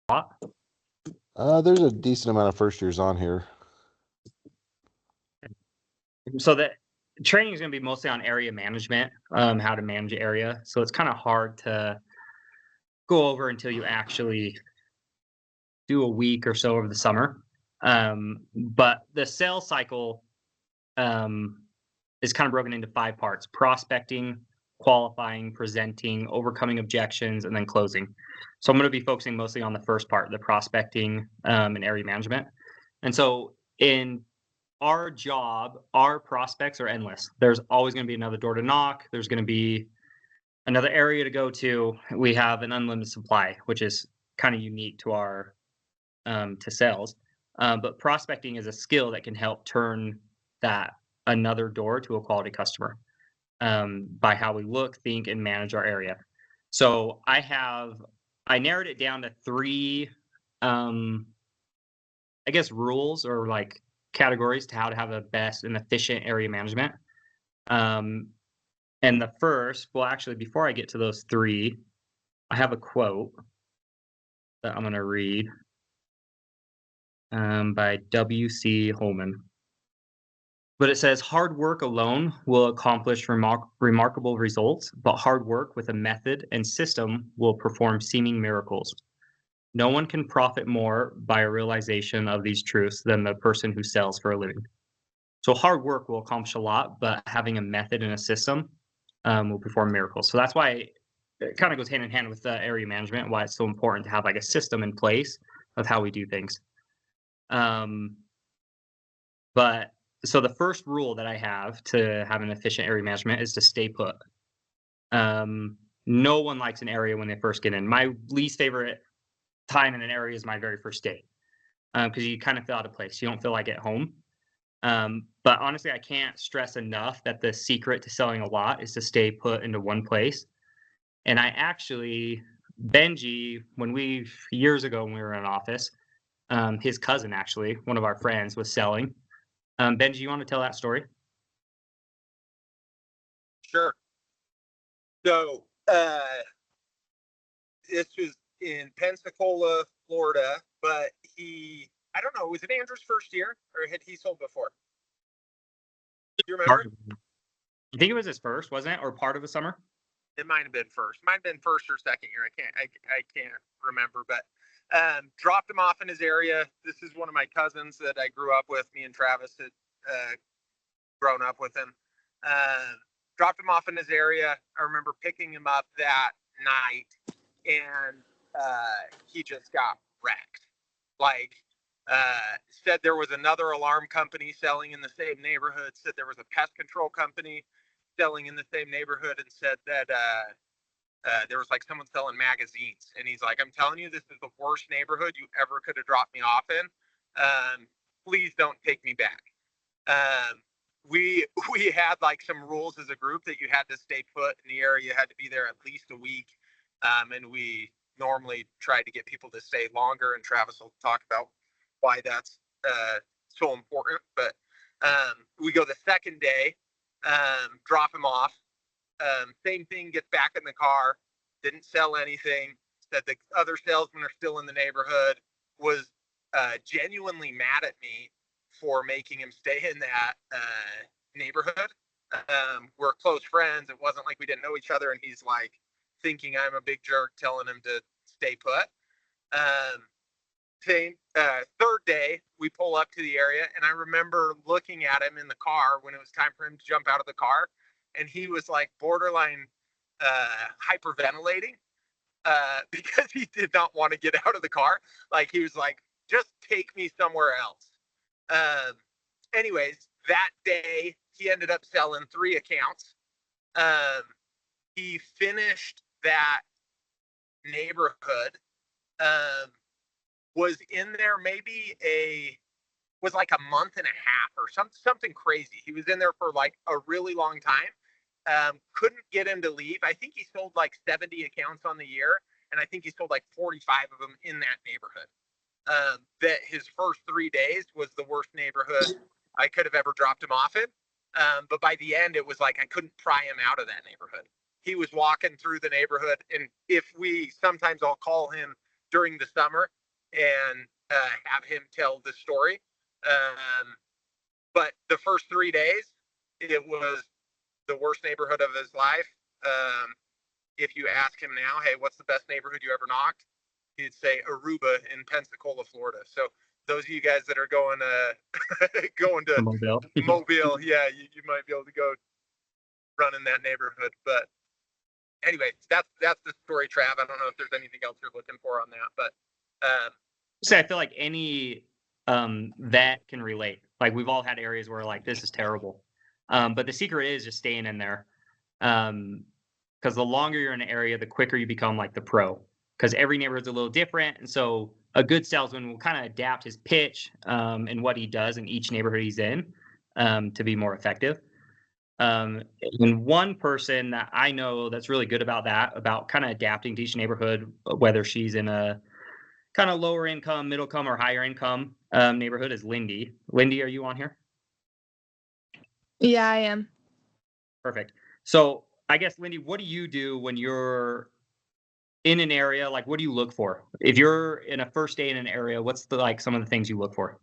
lot? There's a decent amount of first years on here. So the training is going to be mostly on area management, how to manage an area. So it's kind of hard to go over until you actually do a week or so over the summer. But the sales cycle um, is kind of broken into 5 parts: prospecting, qualifying, presenting, overcoming objections, and then closing. So I'm going to be focusing mostly on the first part, the prospecting and area management. And so in our job, our prospects are endless. There's always going to be another door to knock. There's going to be another area to go to. We have an unlimited supply, which is kind of unique to our to sales. But prospecting is a skill that can help turn that another door to a quality customer by how we look, think, and manage our area. So I narrowed it down to 3, I guess, rules or like categories to how to have a best and efficient area management. Um, and the first, well, actually, before I get to those 3, I have a quote that I'm going to read by W.C. Holman. But it says, hard work alone will accomplish remarkable results, but hard work with a method and system will perform seeming miracles. No one can profit more by a realization of these truths than the person who sells for a living. So hard work will accomplish a lot, but having a method and a system will perform miracles. So that's why it kind of goes hand in hand with the area management, why it's so important to have like a system in place of how we do things. But so the first rule that I have to have an efficient area management is to stay put. No one likes an area when they first get in. My least favorite time in an area is my very first day because you kind of feel out of place. You don't feel like at home. But honestly, I can't stress enough that the secret to selling a lot is to stay put into one place. And I actually, Benji, years ago when we were in office, his cousin actually, one of our friends, was selling. Benji, you want to tell that story? Sure. So this was in Pensacola, Florida, but I don't know, was it Andrew's first year or had he sold before? Do you remember? I think it was his first, wasn't it? Or part of the summer? It might have been first. Might have been first or second year. I can't remember, but dropped him off in his area. This is one of my cousins that I grew up with. Me and Travis had grown up with him. Dropped him off in his area. I remember picking him up that night, and he just got wrecked. Like, said there was another alarm company selling in the same neighborhood, said there was a pest control company selling in the same neighborhood, and said that there was like someone selling magazines. And he's like, I'm telling you, this is the worst neighborhood you ever could have dropped me off in. Please don't take me back. We had like some rules as a group that you had to stay put in the area. You had to be there at least a week. And we normally tried to get people to stay longer. And Travis will talk about why that's so important. But we go the second day, drop him off. Same thing, gets back in the car, didn't sell anything, said the other salesmen are still in the neighborhood, was genuinely mad at me for making him stay in that neighborhood. We're close friends. It wasn't like we didn't know each other, and he's like thinking I'm a big jerk telling him to stay put. Third day, we pull up to the area, and I remember looking at him in the car when it was time for him to jump out of the car, and he was like borderline hyperventilating because he did not want to get out of the car. Like, he was like, just take me somewhere else. Anyways, that day, he ended up selling 3 accounts. He finished that neighborhood, was in there was like a month and a half or something crazy. He was in there for like a really long time. Couldn't get him to leave. I think he sold like 70 accounts on the year, and I think he sold like 45 of them in that neighborhood. That his first 3 days was the worst neighborhood I could have ever dropped him off in. But by the end, it was like I couldn't pry him out of that neighborhood. He was walking through the neighborhood, and sometimes I'll call him during the summer and have him tell the story. But the first 3 days, it was the worst neighborhood of his life. If you ask him now, hey, what's the best neighborhood you ever knocked? He'd say Aruba in Pensacola, Florida. So those of you guys that are going to Mobile. Mobile, yeah, you might be able to go run in that neighborhood. But anyway, that's the story, Trav. I don't know if there's anything else you're looking for on that, but So I feel like any vet can relate. Like we've all had areas where like this is terrible, but the secret is just staying in there. Because the longer you're in an area, the quicker you become like the pro. Because every neighborhood's a little different, and so a good salesman will kind of adapt his pitch and what he does in each neighborhood he's in to be more effective. And one person that I know that's really good about that, about kind of adapting to each neighborhood, whether she's in a kind of lower income, middle income, or higher income neighborhood, is Lindy. Lindy, are you on here? Yeah, I am. Perfect. So I guess, Lindy, what do you do when you're in an area? Like, what do you look for? If you're in a first day in an area, what's some of the things you look for?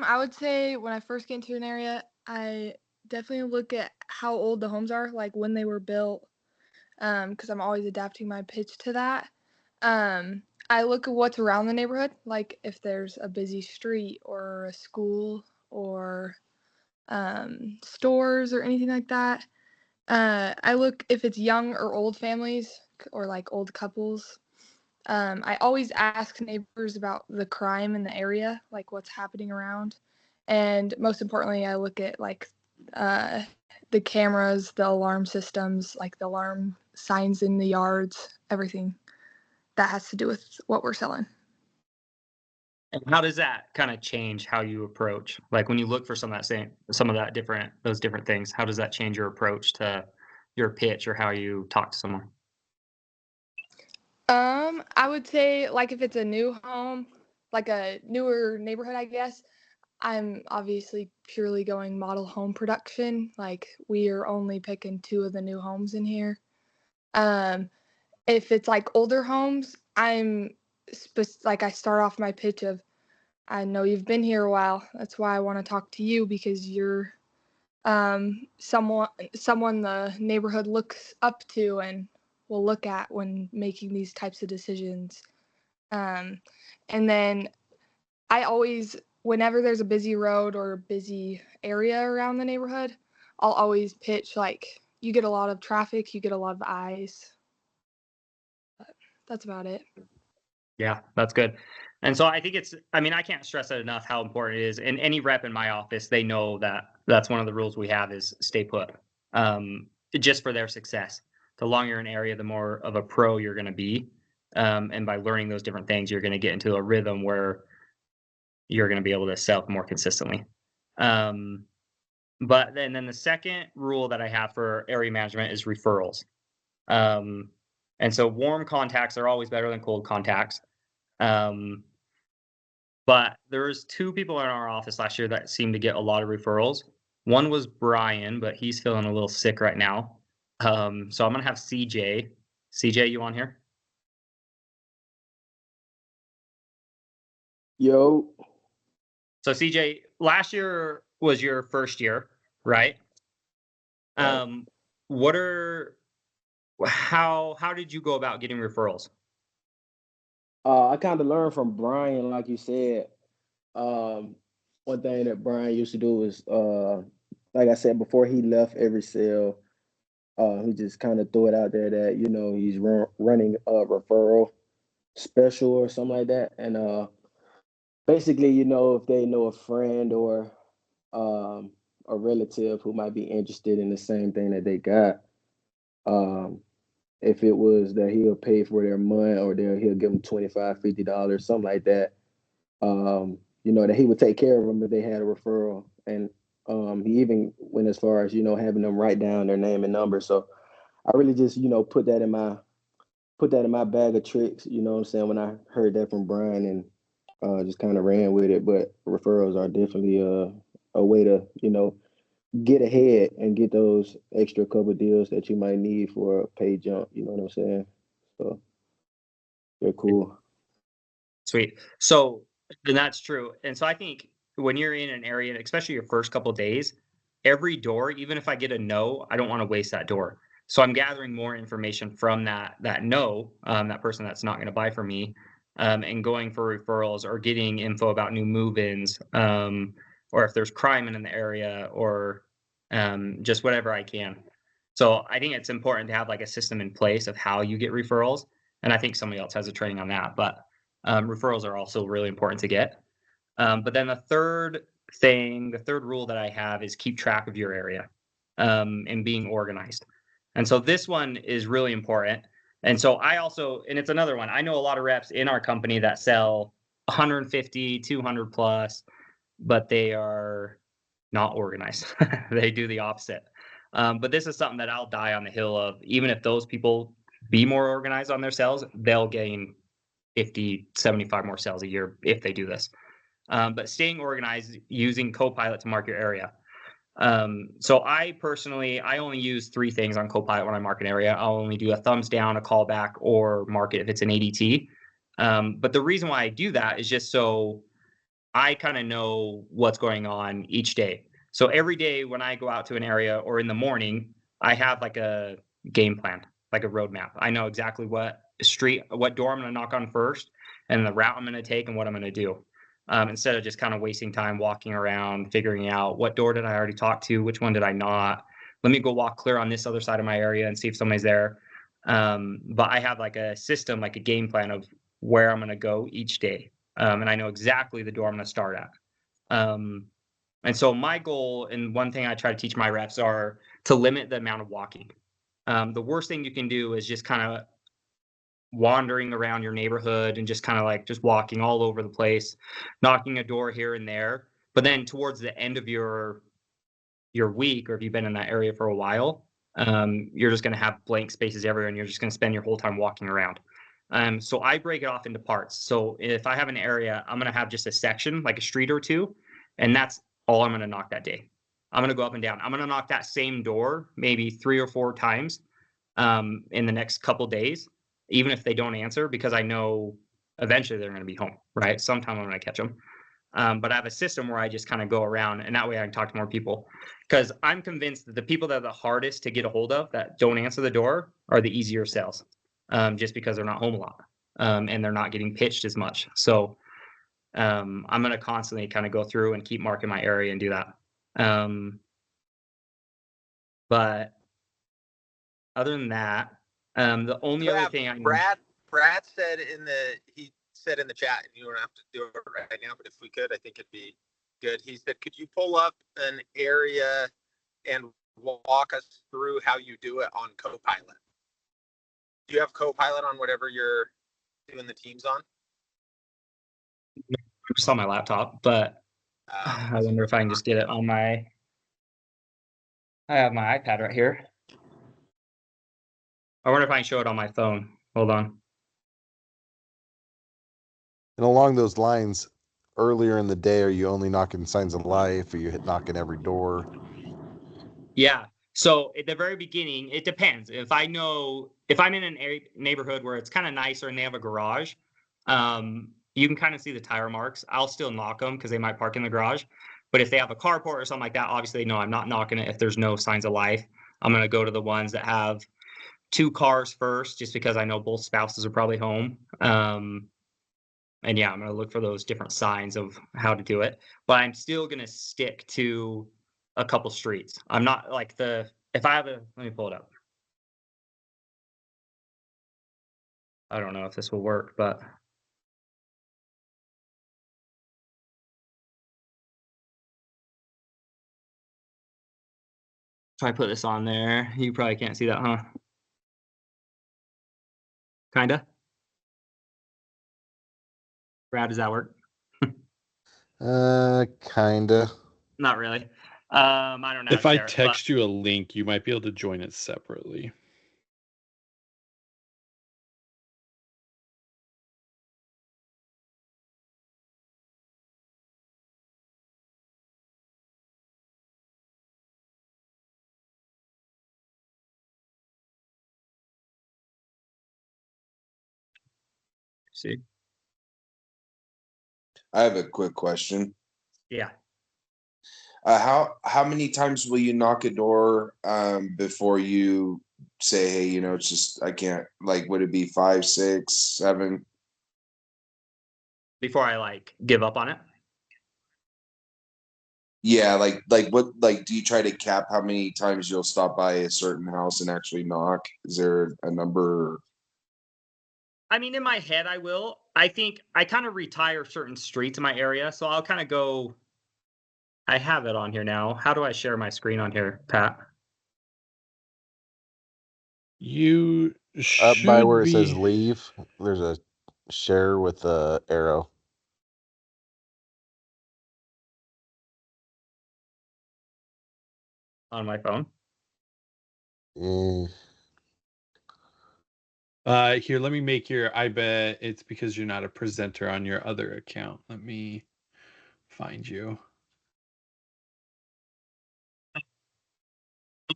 I would say when I first get into an area, I definitely look at how old the homes are, like when they were built, because I'm always adapting my pitch to that. I look at what's around the neighborhood, like if there's a busy street or a school or stores or anything like that. I look if it's young or old families or like old couples. I always ask neighbors about the crime in the area, like what's happening around. And most importantly, I look at like the cameras, the alarm systems, like the alarm signs in the yards, everything that has to do with what we're selling. And how does that kind of change how you approach? Like when you look for some of those different things, how does that change your approach to your pitch or how you talk to someone? I would say like if it's a new home, like a newer neighborhood, I guess, I'm obviously purely going model home production. Like we are only picking 2 of the new homes in here. Um, if it's like older homes, like I start off my pitch of, I know you've been here a while. That's why I want to talk to you because you're someone the neighborhood looks up to and will look at when making these types of decisions. And then I always, whenever there's a busy road or a busy area around the neighborhood, I'll always pitch like you get a lot of traffic, you get a lot of eyes. But that's about it. Yeah, that's good. And so I think I can't stress it enough how important it is. And any rep in my office, they know that that's one of the rules we have is stay put, just for their success. The longer you're in an area, the more of a pro you're going to be. And by learning those different things, you're going to get into a rhythm where you're going to be able to sell more consistently. But then the second rule that I have for area management is referrals. And so warm contacts are always better than cold contacts. But there's 2 people in our office last year that seemed to get a lot of referrals. One was Brian, but he's feeling a little sick right now. So I'm gonna have CJ. CJ, you on here? Yo, So CJ, last year was your first year, right? Right. How did you go about getting referrals? I kind of learned from Brian, like you said. Um, One thing that Brian used to do was, like I said, before he left every sale, he just kind of threw it out there that he's running a referral special or something like that, and basically, if they know a friend or um, a relative who might be interested in the same thing that they got. Um, if it was that he'll pay for their month or he'll give them $25, $50, something like that. That he would take care of them if they had a referral. And he even went as far as, having them write down their name and number. So I really just, put that in my bag of tricks, you know what I'm saying, when I heard that from Brian and just kind of ran with it. But referrals are definitely a way to, get ahead and get those extra couple deals that you might need for a pay jump. You know what I'm saying? So They're cool. Sweet. So, and that's true. And so I think when you're in an area, especially your first couple days, every door, even if I get a no, I don't want to waste that door. So I'm gathering more information from that no, that person that's not going to buy from me, and going for referrals or getting info about new move-ins, or if there's crime in the area, or just whatever I can. So I think it's important to have like a system in place of how you get referrals, and I think somebody else has a training on that, but referrals are also really important to get. But then the third rule that I have is keep track of your area, and being organized. And so this one is really important. And so I also, and it's another one, I know a lot of reps in our company that sell 150, 200 plus, but they are not organized. They do the opposite. But this is something that I'll die on the hill of. Even if those people be more organized on their sales, they'll gain 50, 75 more sales a year if they do this. But staying organized using Copilot to mark your area. So I personally, I only use 3 things on Copilot when I mark an area. I'll only do a thumbs down, a callback, or mark it if it's an ADT. But the reason why I do that is just so I kind of know what's going on each day. So every day when I go out to an area or in the morning, I have like a game plan, like a roadmap. I know exactly what door I'm going to knock on first, and the route I'm going to take, and what I'm going to do. Instead of just kind of wasting time walking around, figuring out what door did I already talk to, which one did I not. Let me go walk clear on this other side of my area and see if somebody's there. But I have like a system, like a game plan of where I'm going to go each day, and I know exactly the door I'm going to start at. And so my goal, and one thing I try to teach my reps, are to limit the amount of walking. The worst thing you can do is just kind of wandering around your neighborhood and just kind of like just walking all over the place, knocking a door here and there. But then towards the end of your week, or if you've been in that area for a while, you're just going to have blank spaces everywhere, and you're just going to spend your whole time walking around. So I break it off into parts. So if I have an area, I'm going to have just a section, like a street or two, and that's all I'm going to knock that day. I'm going to go up and down. I'm going to knock that same door maybe 3 or 4 times in the next couple days, even if they don't answer, because I know eventually they're going to be home, right? Sometime I'm going to catch them. But I have a system where I just kind of go around, and that way I can talk to more people, because I'm convinced that the people that are the hardest to get a hold of that don't answer the door are the easier sales, just because they're not home a lot, and they're not getting pitched as much. So I'm going to constantly kind of go through and keep marking my area and do that. But other than that, the only other thing Brad said he said in the chat, and you don't have to do it right now, but if we could, I think it'd be good. He said, could you pull up an area and walk us through how you do it on Copilot? Do you have Copilot on whatever you're doing the teams on? just on my laptop, but I wonder if I can just get it on I have my iPad right here. I wonder if I can show it on my phone. Hold on. And along those lines, earlier in the day, are you only knocking signs of life? Are you knocking every door? Yeah. So at the very beginning, it depends. If I'm in a neighborhood where it's kind of nicer and they have a garage, you can kind of see the tire marks. I'll still knock them because they might park in the garage. But if they have a carport or something like that, obviously, no, I'm not knocking it if there's no signs of life. I'm going to go to the ones that have 2 cars first, just because I know both spouses are probably home. And yeah, I'm going to look for those different signs of how to do it. But I'm still going to stick to a couple streets. I'm not like if I have let me pull it up. I don't know if this will work, but if I put this on there, you probably can't see that, huh? Kinda. Brad, does that work? Kinda. Not really. I don't know. If I text you a link, you might be able to join it separately. See? I have a quick question. Yeah. How many times will you knock a door before you say, hey, it's just I can't, like, would it be 5, 6, 7? Before I like give up on it. Yeah, like what, like, do you try to cap how many times you'll stop by a certain house and actually knock? Is there a number? I mean, in my head, I will. I think I kind of retire certain streets in my area, so I'll kind of go. I have it on here now. How do I share my screen on here, Pat? You Up by should where it says be. leave, there's a share with the arrow. On my phone. Eh, Here, let me make your. I bet it's because you're not a presenter on your other account. Let me find you.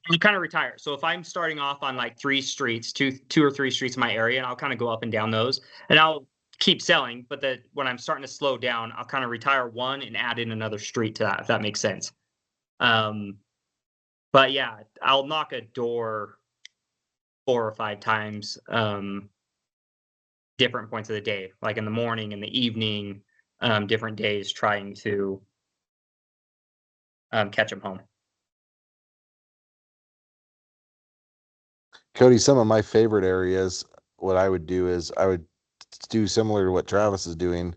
You kind of retire. So if I'm starting off on like 3 streets, two or 3 streets in my area, and I'll kind of go up and down those, and I'll keep selling. But when I'm starting to slow down, I'll kind of retire one and add in another street to that, if that makes sense. But yeah, I'll knock a door 4 or 5 times, different points of the day, like in the morning, in the evening, different days, trying to catch them home. Cody, some of my favorite areas, what I would do is I would do similar to what Travis is doing,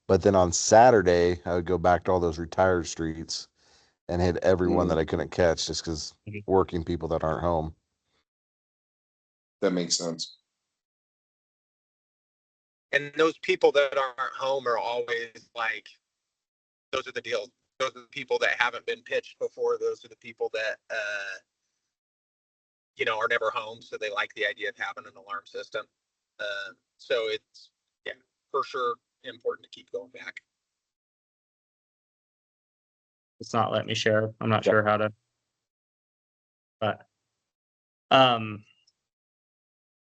but then on Saturday, I would go back to all those retired streets and hit everyone that I couldn't catch just because working people that aren't home. That makes sense. And those people that aren't home are always like, those are the deals. Those are the people that haven't been pitched before. Those are the people that, are never home. So they like the idea of having an alarm system. So it's, yeah, for sure important to keep going back. It's not letting me share. I'm not sure how to, but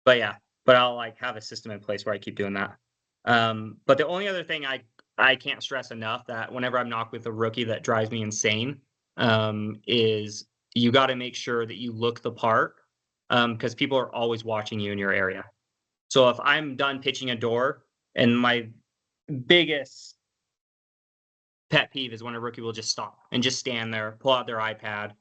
yeah, but I'll like have a system in place where I keep doing that. But the only other thing I can't stress enough that whenever I'm knocked with a rookie that drives me insane, is you got to make sure that you look the part, because people are always watching you in your area. So if I'm done pitching a door, and my biggest pet peeve is when a rookie will just stop and just stand there, pull out their iPad,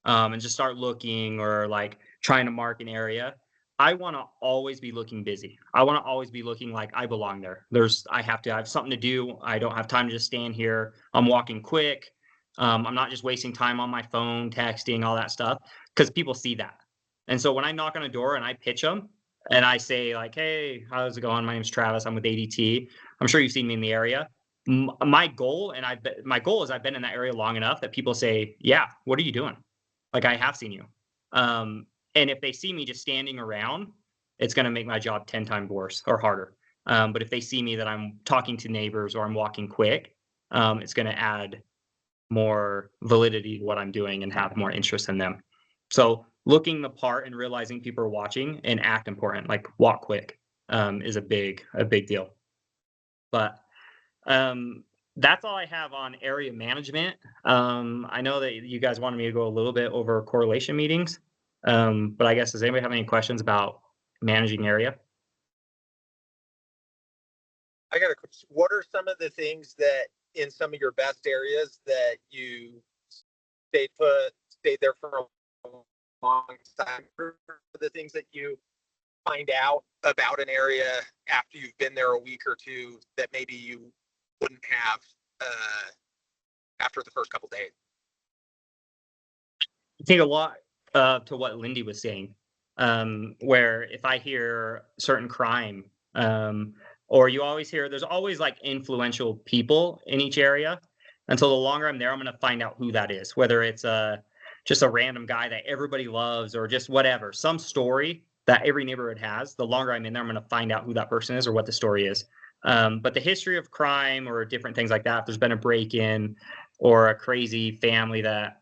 and just start looking or like trying to mark an area. I want to always be looking busy. I want to always be looking like I belong there. I have to have something to do. I don't have time to just stand here. I'm walking quick. I'm not just wasting time on my phone, texting, all that stuff, because people see that. And so when I knock on a door and I pitch them and I say like, hey, how's it going? My name's Travis. I'm with ADT. I'm sure you've seen me in the area. My goal, and my goal is I've been in that area long enough that people say, yeah, what are you doing? Like, I have seen you. And if they see me just standing around, it's going to make my job 10 times worse or harder. But if they see me that I'm talking to neighbors or I'm walking quick, it's going to add more validity to what I'm doing and have more interest in them. So looking the part and realizing people are watching and act important, like walk quick, is a big deal. But that's all I have on area management. I know that you guys wanted me to go a little bit over correlation meetings, but I guess, does anybody have any questions about managing area? I got a question. What are some of the things that in some of your best areas that you stayed there for a long time? The things that you find out about an area after you've been there a week or two that maybe you wouldn't have after the first couple days? I think a lot to what Lindy was saying, where if I hear certain crime, or you always hear, there's always like influential people in each area. And so the longer I'm there, I'm going to find out who that is, whether it's just a random guy that everybody loves or just whatever, some story that every neighborhood has. The longer I'm in there, I'm going to find out who that person is or what the story is. But the history of crime or different things like that, if there's been a break-in or a crazy family that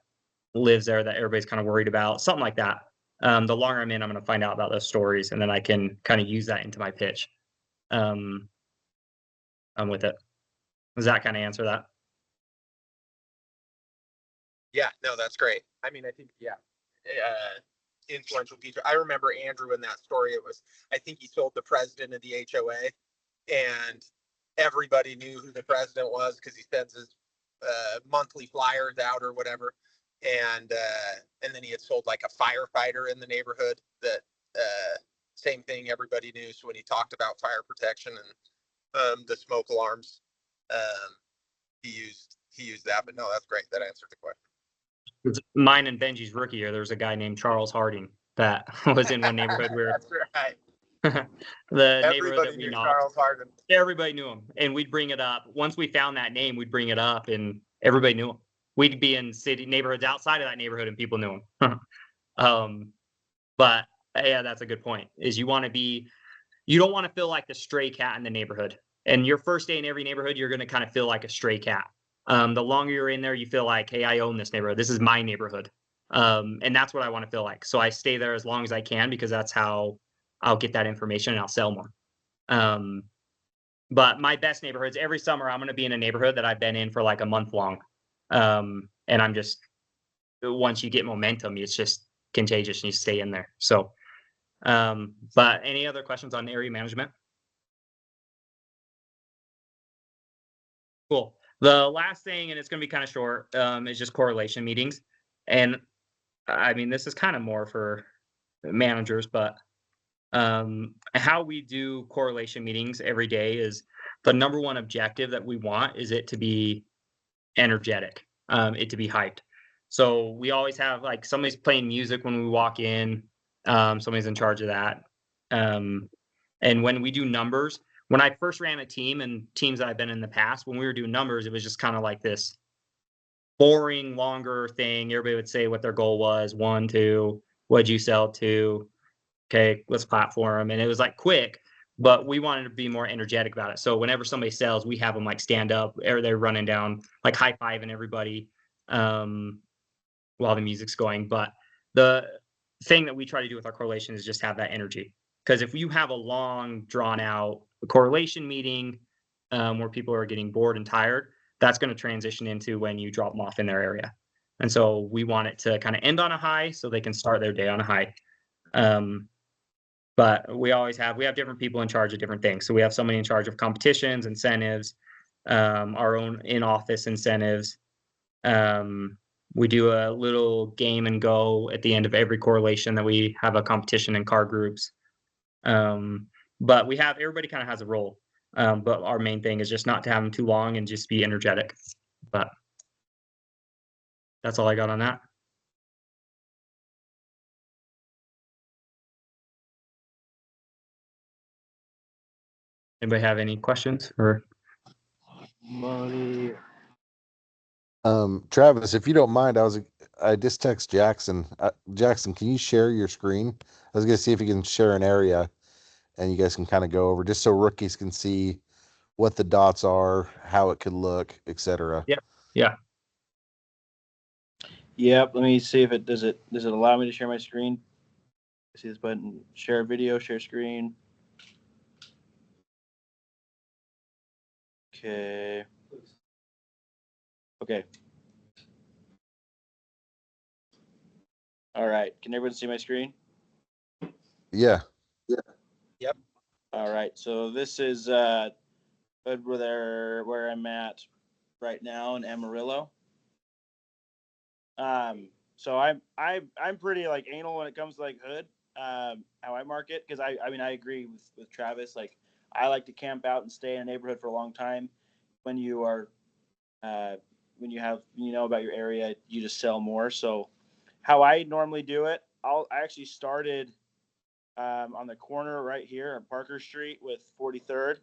lives there that everybody's kind of worried about, something like that. The longer I'm in, I'm going to find out about those stories, and then I can kind of use that into my pitch. with it. Does that kind of answer that? Yeah, no, that's great. I mean, I think, influential teacher. I remember Andrew in that story. I think he sold the president of the HOA, and everybody knew who the president was because he sends his monthly flyers out or whatever. And then he had sold like a firefighter in the neighborhood that same thing everybody knew. So when he talked about fire protection and the smoke alarms, he used that. But no, that's great. That answered the question. It's mine and Benji's rookie year, there was a guy named Charles Harding that was in one neighborhood where That's right. the neighborhood Everybody that we knew knocked, Charles Hardin. everybody knew him, and we'd bring it up. Once we found that name, we'd bring it up, and everybody knew him. We'd be in city neighborhoods outside of that neighborhood, and people knew him. But yeah, that's a good point. Is you don't want to feel like the stray cat in the neighborhood. And your first day in every neighborhood, you're going to kind of feel like a stray cat. The longer you're in there, you feel like, hey, I own this neighborhood. This is my neighborhood. And that's what I want to feel like. So I stay there as long as I can because that's how I'll get that information and I'll sell more. But my best neighborhoods, every summer, I'm going to be in a neighborhood that I've been in for like a month long. And I'm just, once you get momentum, it's just contagious and you stay in there. So, but any other questions on area management? Cool. The last thing, and it's going to be kind of short, is just correlation meetings. And I mean, this is kind of more for managers, but how we do correlation meetings every day is the number one objective that we want is it to be energetic, it to be hyped. So we always have like somebody's playing music when we walk in, somebody's in charge of that. And when we do numbers, when I first ran a team and teams that I've been in the past, when we were doing numbers, it was just kind of like this boring, longer thing. Everybody would say what their goal was. 1, 2, what'd you sell to? Okay, let's platform. And it was like quick, but we wanted to be more energetic about it. So whenever somebody sells, we have them like stand up or they're running down, like high-fiving everybody while the music's going. But the thing that we try to do with our correlation is just have that energy. Because if you have a long, drawn-out correlation meeting where people are getting bored and tired, that's going to transition into when you drop them off in their area. And so we want it to kind of end on a high so they can start their day on a high. But we have different people in charge of different things. So we have somebody in charge of competitions, incentives, our own in-office incentives. We do a little game and go at the end of every correlation that we have a competition in car groups. But everybody kind of has a role. But our main thing is just not to have them too long and just be energetic. But that's all I got on that. Anybody have any questions or? Money. Travis, if you don't mind, I just text Jackson. Jackson, can you share your screen? I was gonna see if you can share an area, and you guys can kind of go over just so rookies can see what the dots are, how it could look, etc. Yep. Yeah. Yep. Let me see if does it allow me to share my screen? See this button: share video, share screen. Okay. Okay. All right. Can everyone see my screen? Yeah. Yep. All right. So this is where I'm at right now in Amarillo. So I'm pretty like anal when it comes to like hood. How I market, because I agree with Travis. Like I like to camp out and stay in a neighborhood for a long time. When you are when you know about your area, you just sell more. So how I normally do it, I actually started on the corner right here on Parker Street with 43rd.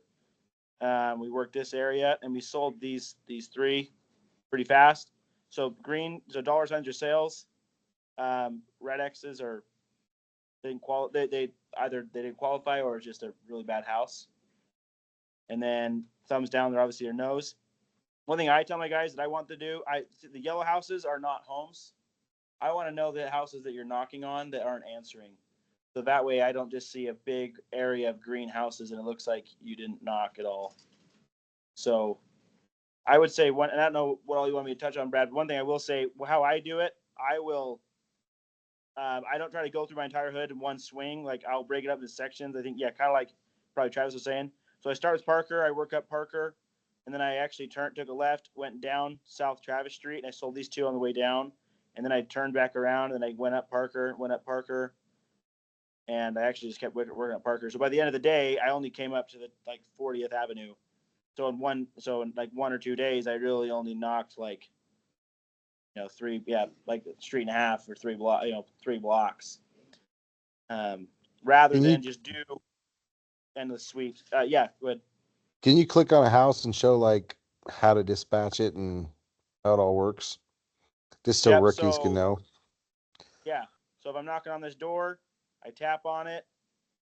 We worked this area and we sold these three pretty fast. So dollar signs are sales. Red X's are they didn't qualify or it's just a really bad house. And then thumbs down, they're obviously your no's. One thing I tell my guys that I want to do, the yellow houses are not homes. I want to know the houses that you're knocking on that aren't answering. So that way I don't just see a big area of green houses and it looks like you didn't knock at all. So I would say one, and I don't know what all you want me to touch on, Brad. But one thing I will say, how I do it, I will. I don't try to go through my entire hood in one swing. Like I'll break it up into sections. I think, yeah, kind of like probably Travis was saying. So I start with Parker. I work up Parker, and then I actually took a left, went down South Travis Street, and I sold these two on the way down. And then I turned back around, and I went up Parker, and I actually just kept working up Parker. So by the end of the day, I only came up to the like 40th Avenue. So in like 1 or 2 days, I really only knocked like, like a street and a half or 3 blocks. Rather Can you than just do endless sweeps. Yeah, go ahead. can you click on a house and show like how to dispatch it and how it all works? Just so Yep. rookies can know. Yeah. So if I'm knocking on this door, I tap on it.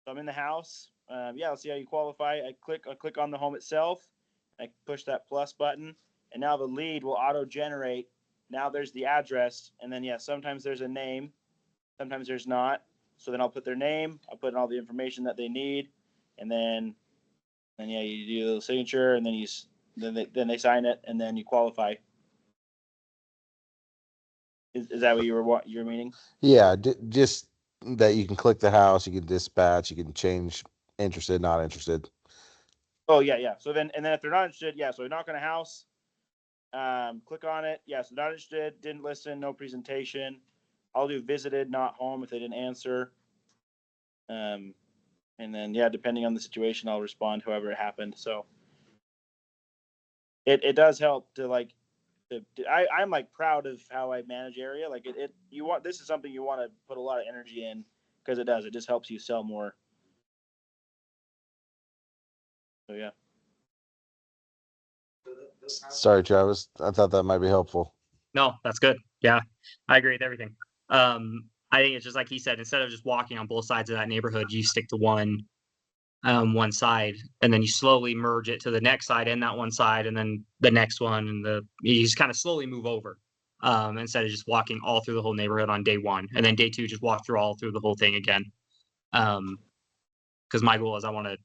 So I'm in the house. Let's see how you qualify. I click on the home itself. I push that plus button, and now the lead will auto generate. Now there's the address, and then sometimes there's a name, sometimes there's not. So then I'll put their name. I'll put in all the information that they need, and then you do a little signature, and then they sign it, and then you qualify. Is that what you were meaning? Yeah, just that you can click the house, you can dispatch, you can change interested, not interested. Oh yeah. So then if they're not interested, so we knock on a house, click on it. So not interested, didn't listen, no presentation. I'll do visited, not home if they didn't answer. And then depending on the situation, I'll respond however it happened. So it does help to like. I'm like proud of how I manage area. Like this is something you want to put a lot of energy in because it just helps you sell more. So yeah. Sorry, Travis. I thought that might be helpful. No, that's good. Yeah, I agree with everything. I think it's just like he said, instead of just walking on both sides of that neighborhood, you stick to one side, and then you slowly merge it to the next side and that one side, and then the next one, and you just kind of slowly move over. Instead of just walking all through the whole neighborhood on day one, and then day two, just walk through the whole thing again. Because my goal is I want to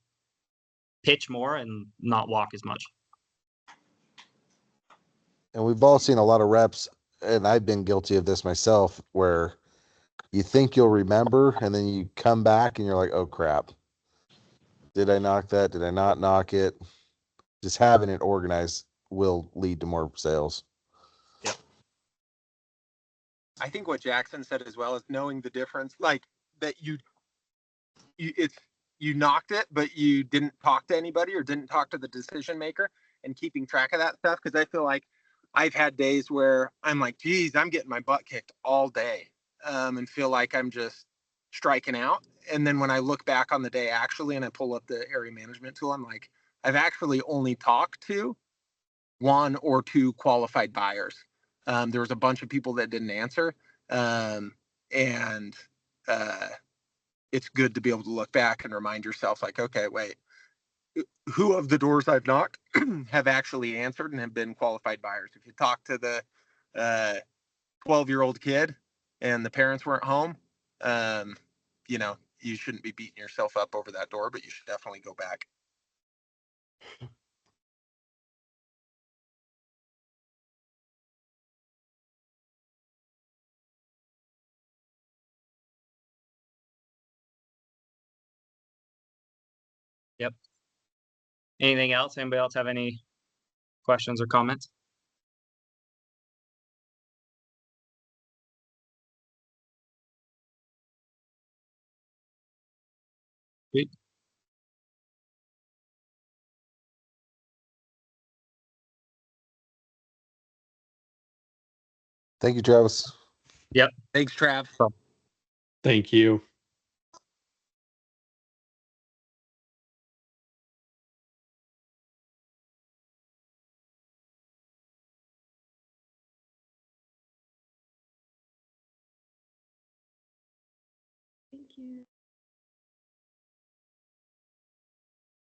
pitch more and not walk as much. And we've all seen a lot of reps, and I've been guilty of this myself, where you think you'll remember, and then you come back and you're like, oh crap. Did I knock that? Did I not knock it? Just having it organized will lead to more sales. Yep. I think what Jackson said as well is knowing the difference, like that you knocked it, but you didn't talk to anybody or didn't talk to the decision maker, and keeping track of that stuff. Cause I feel like I've had days where I'm like, geez, I'm getting my butt kicked all day, and feel like I'm just striking out. And then when I look back on the day actually, and I pull up the area management tool, I'm like, I've actually only talked to 1 or 2 qualified buyers. There was a bunch of people that didn't answer. And it's good to be able to look back and remind yourself like, okay, wait, who of the doors I've knocked have actually answered and have been qualified buyers? If you talk to the 12-year-old kid and the parents weren't home, you shouldn't be beating yourself up over that door, but you should definitely go back. Yep. Anything else? Anybody else have any questions or comments? Sweet. Thank you, Travis. Yep. Thanks, Trav. Thank you. Thank you.